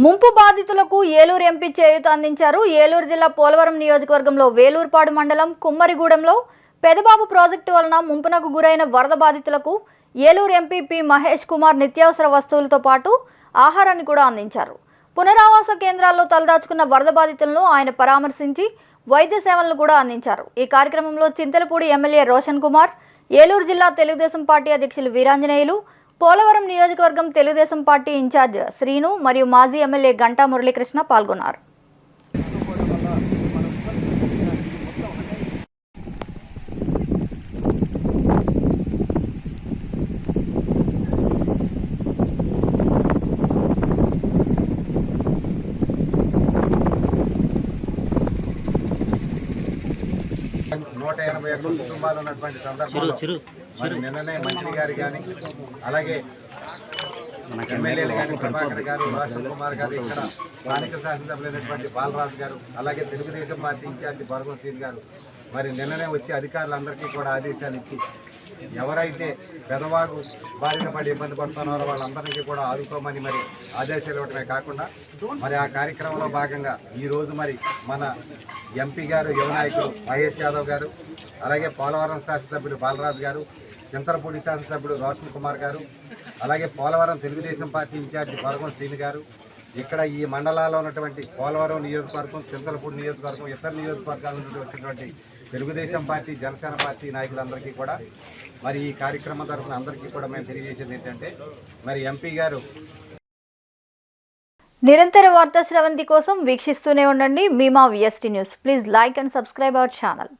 ముంపు బాధితులకు ఏలూరు ఎంపీ చేయూత అందించారు. ఏలూరు జిల్లా పోలవరం నియోజకవర్గంలో వేలూరుపాడు మండలం కుమ్మరిగూడెంలో పెదబాబు ప్రాజెక్టు వలన ముంపునకు గురైన వరద బాధితులకు ఏలూరు ఎంపీ పి మహేష్ కుమార్ నిత్యావసర వస్తువులతో పాటు ఆహారాన్ని కూడా అందించారు. పునరావాస కేంద్రాల్లో తలదాచుకున్న వరద బాధితులను ఆయన పరామర్శించి వైద్య సేవలను కూడా అందించారు. ఈ కార్యక్రమంలో చింతలపూడి ఎమ్మెల్యే రోషన్ కుమార్, ఏలూరు జిల్లా తెలుగుదేశం పార్టీ అధ్యక్షులు వీరాంజనేయులు, పోలవరం నియోజకవర్గం తెలుగుదేశం పార్టీ ఇన్ఛార్జ్ శ్రీను మరియు మాజీ ఎమ్మెల్యే గంటా మురళీకృష్ణ పాల్గొన్నారు. నూట 81 కుటుంబాలు ఉన్నటువంటి సందర్భంలో మరి నిన్ననే మంత్రి గారు కానీ అలాగే ఎమ్మెల్యేలు కానీ ప్రభాకర్ గారు, రోషన్ కుమార్ గారు, ఇక్కడ స్థానిక శాసనసభ్యులైనటువంటి బాలరాజు గారు, అలాగే తెలుగుదేశం పార్టీ ఇన్ఛార్జి భరగం శ్రీని గారు మరి నిన్ననే వచ్చి అధికారులందరికీ కూడా ఆదేశాలు ఇచ్చి ఎవరైతే పెదవాగు బారిన పడి ఇబ్బంది పడుతున్నారో వాళ్ళందరికీ కూడా ఆదుకోమని మరి ఆదేశాలు ఇవ్వడమే కాకుండా మరి ఆ కార్యక్రమంలో భాగంగా ఈరోజు మరి మన ఎంపీ గారు యువ నాయకులు మహేష్ యాదవ్ గారు, అలాగే పోలవరం శాసనసభ్యులు బాలరాజు గారు, చింతలపూడి శాసనసభ్యుడు రోషన్ కుమార్ గారు, అలాగే పోలవరం తెలుగుదేశం పార్టీ ఇన్ఛార్జి భరగం శ్రీని గారు, ఇక్కడ ఈ మండలాల్లో ఉన్నటువంటి పోలవరం నియోజకవర్గం, చింతలపూడి నియోజకవర్గం, ఇతర నియోజకవర్గాల నుండి వచ్చినటువంటి తెలుగుదేశం పార్టీ, జనసేన పార్టీ నాయకులందరికీ కూడా మరి ఈ కార్యక్రమం తరఫున అందరికీ కూడా మేము తెలియజేసేది ఏంటంటే మరి ఎంపీ గారు నిరంతర వార్తా స్రవంతి కోసం వీక్షిస్తూనే ఉండండి మీమా VST news. Please like and subscribe our channel.